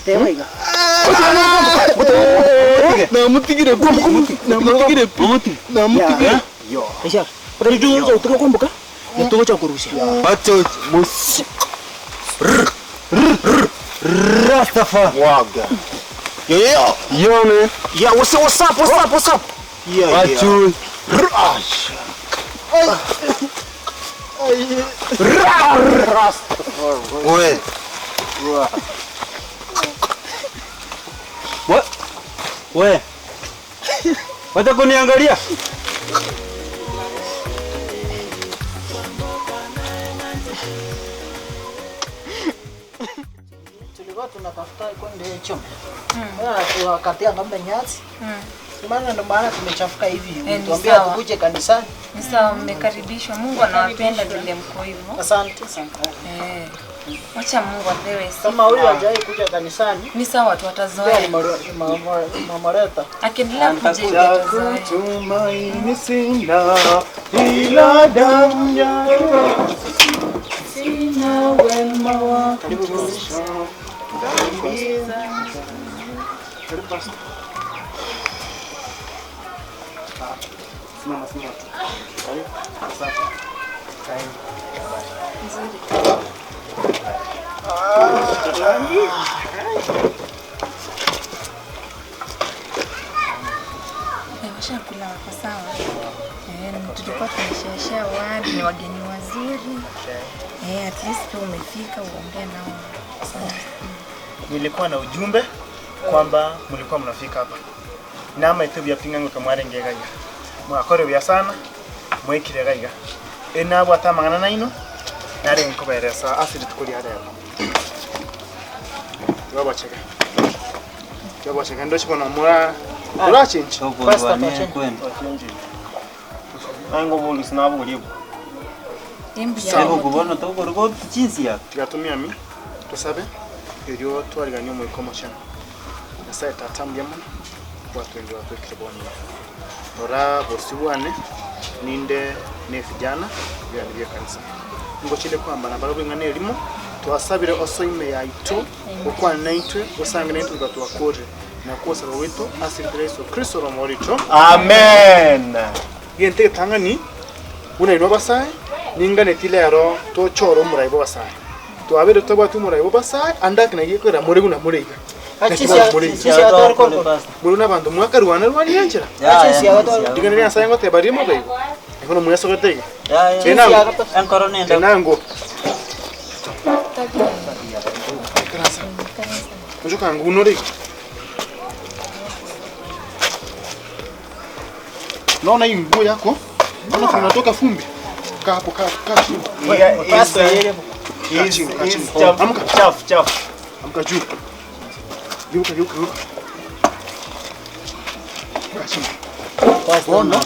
Tebaiga. Namutigire. Yo. Aisha, utajua utakumbuka? Mtoto cha kurusha. Acha mus. Rastafa. Waga. Yo man. Yeah, what's up? Yeah. Achu. Oe. What? We. Wacha kuniangalia. Tulikuwa tunatafuta kwenda chombo. Tuwakatia ng'ombe nyasi. Ndo maana tumechafuka hivi. Tuambia tukuje kanisani. Ni sawa, mmekaribishwa. Mungu anawapenda vile mko hivyo. Asante. Acha Mungu apewe sifa. Kama huyu hajai kuja kanisani, ni sawa, watu watazoea. Mama Reta. Akiendelea kuja atazoea. Tumaini sina ila damu yako. Sina wema wako. Simama. Washakula wako sawa. Tulikuwa tumeshashia wadi, ni wageni wazuri. At least umefika uongee nao. Nilikuwa na ujumbe kwamba mlikuwa mnafika hapa. Nama itubya pingango kamware ngega. Mwakore bya sana. Mwekire gaiga. Enabo atamangana naino. Nare nkoberesa asili tukuri hada yako. Yabacheka ndo chibona mura. Ura chinchi. Pasta pacheni. Ango bolu sinabu guribu. Sabo kubona toko chinsi ya. Tugatumia mi. Tusabe. Yo twariganyo mu ikomoshana. Nasa tatambya mu. Watu wakiriboni. Ora bosiwane ninde ne vijana bya kanisa. Ngo chile kwamba nabaro ngane elimo twasabire osoime yaito okwa naitwe osanga naitwe batwakore na kusaba wetu asintreso Kristo romorito. Amen. Yente tangani una ino basai ningane tilero to choro muraibo basai. Twabire tobatu muraibo basai andakina yekora muri guna muriga. Sisi ator ko. Muruna bantu mwaka ruwana yanjira. Sisi ator. Digane ya sayango te barimo bego. Ekono muyaso gete. Ya. Ankorone ndo. Tenango. Krasa. Njoka ngunori. Naona hii nguo yako. Naona tunatoka fumbi. Kaa hapo kaa chini. Pasta yeye. Amka chafu. Amka juu. Yuka. Bona.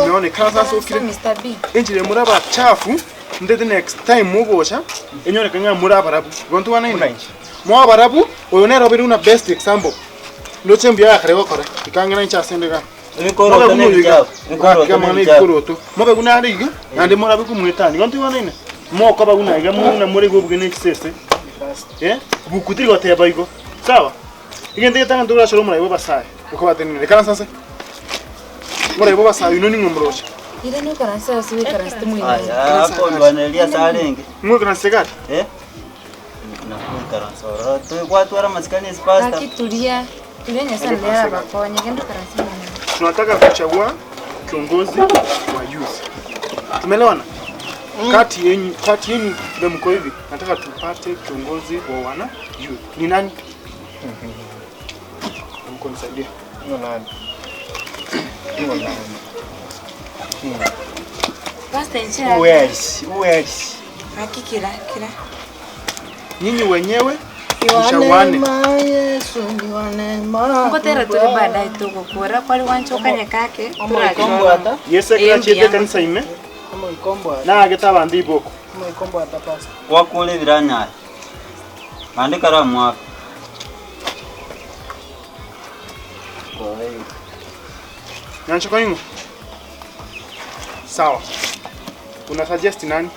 Umeone kaza so kile. Mr. B. Enjire muraba chafu. Ndede next time mugosha. Enyore kanga muraba rabu. Gontu wana ina. Mwa barabu oyonera biri una best example. Ndo chembia yakare gokora. Ikanga na chasendega. Nikoro tene chafu. Kama ni koroto. Mobe guna ariga. Ande murabe kumwetani. Gontu wana ina. Moko baguna iga muna muri gobugene kisese. Bukutiri wateba igo. Sawa? Igende tanga ndura shoro muraibo basai. Uko batenene kana sasa. Muraibo basai ino ningo mrocha. Ile no karansa siwe karasta mwini. Hapo ndo analia sarenge. Mwe kana segati. Na karansa. Tu kwa tu ara maskani spasta. Akitulia. Tulienya sana leo bakonye kendo karansa mwini. Tunataka kuchagua kiongozi wa youth. Tumeelewana? Kati yenu ndio mko hivi. Nataka tupate kiongozi wa wana youth. Ni nani? Mko nisaidia. Pasta ncha. Uwezi. Hakikira. Nyinyi wenyewe Mshawane. Yesu ni wanema. Ngotera tuli baadaye tukukura kwali wanchokanya kake. Ikombo hata. Yese kila chete kanisa ime. Ikombo hata. Na ageta ndi boko. Ikombo hata pasta. Wakule biranya. Andika ramu hapo. Nancho kwa nini? Sawa. Una suggest nani?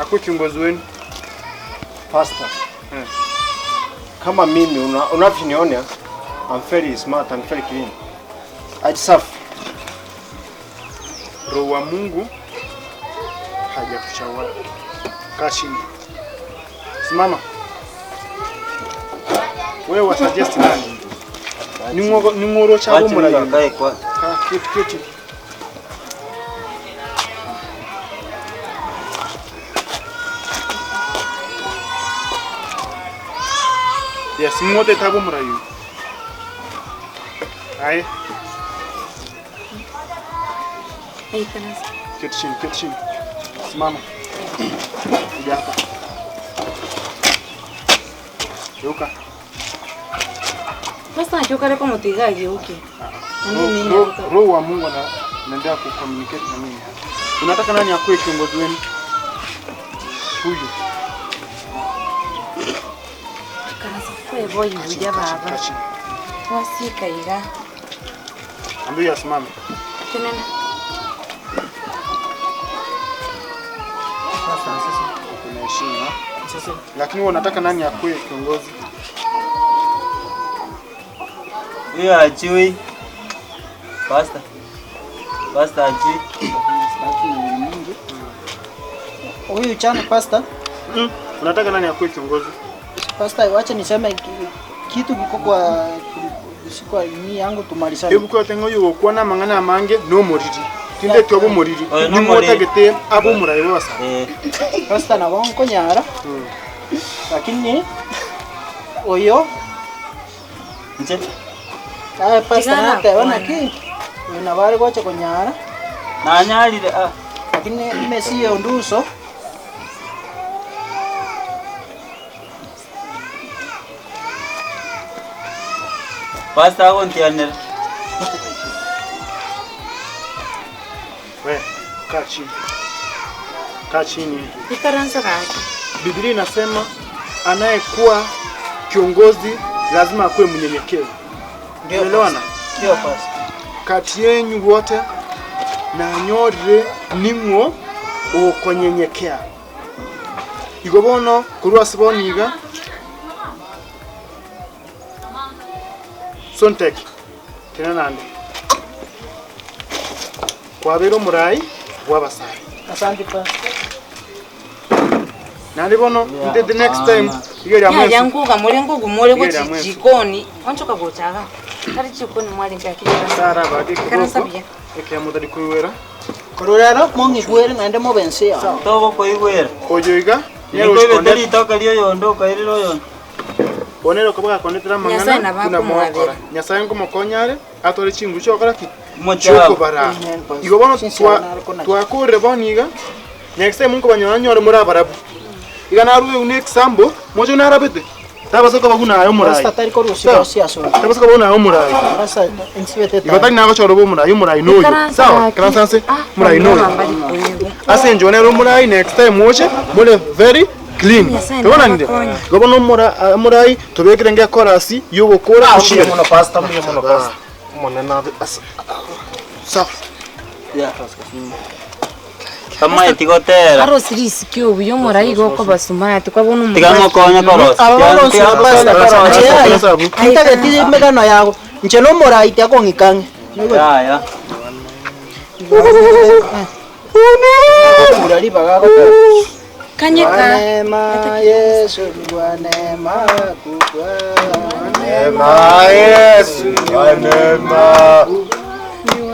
Akwe kiongozi wenu. Pastor. Kama mimi unavyoniona, I'm very smart and very clean. I serve. Roho wa Mungu hajakuchagua. Kaa chini. Simama. Wewe wasuggest nani? Ni ngoro cha bomura. Kae kwa. Kiti. Yes, mmote tabu murayu. Ai. Kitchen. Simama. Kuja hapa. Yuka. Basta nachoka kama mtigaji uke. Roho wa Mungu anaendelea kucommunicate na mimi. Unataka nani akue kiongozi wenu? Huyu. Wewe boy huja baba. Wasika ila. Ambia asimame. Tunaenda. Kuna heshima. Lakini wewe unataka nani akue kiongozi? Huyo ajui. Pastor ajui. Huyu chana pastor. Unataka nani akue kiongozi? Pastor, wacha niseme kitu kiko kwa sikwa ni yangu tumalizane. Hebu kwa tengo yo kwa na mangana mange no moriri. Tinde twa bo moriri. Ni mota gete abo murayi wasa. Pastor na wonko nyara. Lakini oyo Nje. pastor na tawana ki. Na bari kwacha konyara. Na nyalire Lakini Messi onduso. Pastor ako ntianera. We, kaa chini. Ikaranza kangu. Biblia inasema anayekuwa kiongozi lazima akuwe mnyenyekevu. Ndio unaelewana? Ndio pastor. Kati yenu wote na nyore nimwo okonyenyekea. Igobono kurwa siboniga. Sontek. Tena nande. Kwa bero murai wabasai. Asante pastor. Nandi bono the next time igera mwesu. Yanguka muri jikoni. Wanchoka gochaga. Kari jikoni mwali ngaki. Sara badi ko. Karasabia. Eke amudari kuwera. Kororero mongi kwere ngande mo bensia. Togo koigwera. Ojoiga. Niko beteri toka liyo yondo kairiro yondo. Bonero kubaga konetera mangana kuna mwakora. Nyasaye ngumukonyare atore chingu chokora ki. Choko bara. Igobono twakore boniga. Next time mungu banyona nyore muri abarabu. Igana ruwe une example mojo narabete. Tabasoko baguna ayo murai. Pastor tari ko rusika siaso. Tabasoko baguna ayo murai. Pastor insibete ta. Igotari nago choro bo murai murai noyo. Sawa, kransanse murai noyo. Ase njone ro murai next time moje mole very clean. Tubona ninde? Gobono murai tobekire nge chorus yogokora kushira. Muno pastor, muno pastor. Monena Sawa. Ya. Kama itigotera. Aro sirisi kyo uyo murai goko basuma tukabona umuntu. Tigamo konya koros. Abo nso pastor. Kita geti megano yago. Nchelo mora ite ko ngikange. Ya. Murali bagago. Kanyeka. Neema Yesu kwa neema kubwa. Neema Yesu, neema.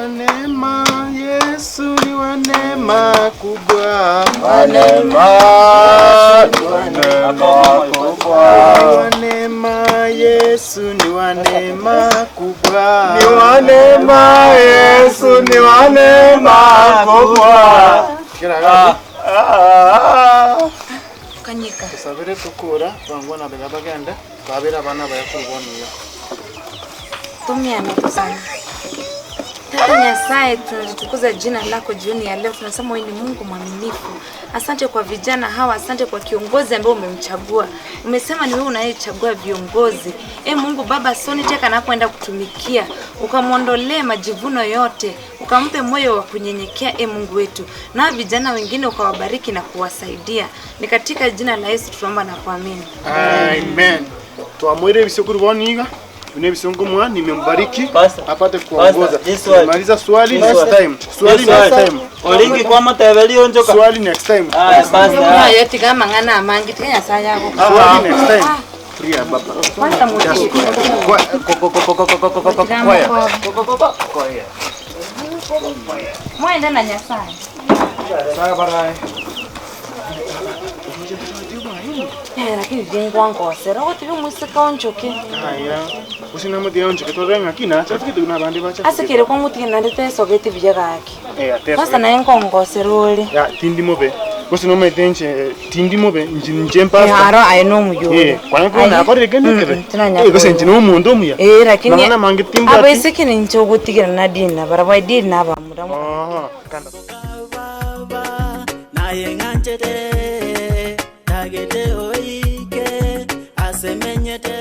Neema Yesu ni wa neema kubwa. Neema kubwa. Neema Yesu ni wa neema kubwa. Ni wa neema Yesu, ni wa neema kubwa. Kanyeka. Tusabire tukura bangwana bagenda twabira abana bayakuruboniya. Tumia sana. Tata Nyasaye, tunatukuza jina lako jioni ya leo. Tunasema wewe ni Mungu mwaminifu. Asante kwa vijana hawa, asante kwa kiongozi ambaye umemchagua. Umesema ni wewe unayechagua viongozi. Mungu Baba, Soni Tech anapoenda kutumikia, ukamwondolee majivuno yote, ukampe moyo wa kunyenyekea Mungu wetu. Na vijana wengine ukawabariki na kuwasaidia. Ni katika jina la Yesu tunaomba na kuamini. Amen. Tuamwere bisikuru boniga. Unebisongo mwa nimembariki apate kuongoza. Maliza swali next time. Swali next time. Olingi kwa matebeli onjoka. Swali next time. Basta. Yeti kama ngana amangi tenya saa yako. Swali next time. Free baba. Kwanza mutiki. Kwaya. Mwenda na Nyasaye. Sawa baadaye. Lakini jengwa ngosera wote bimusika onjoke. Haya. Usina mudi onjoke torenga kina chafiki na bandi bacha. Asikere kwa muti nandete sogeti bijagaki. Atesa. Sasa na yengo ngosera ole. Ya tindi mobe. Usina metenche tindi mobe njempa. Haro ayeno muyo. Kwa nini na akore gende kebe? Bose njino umuntu omuya. Lakini Mangana mangitimba. Abese ni nchogutigera na dina barabwa dina abamuramu. Kanda. Naye nganchete tagete oike asemenyete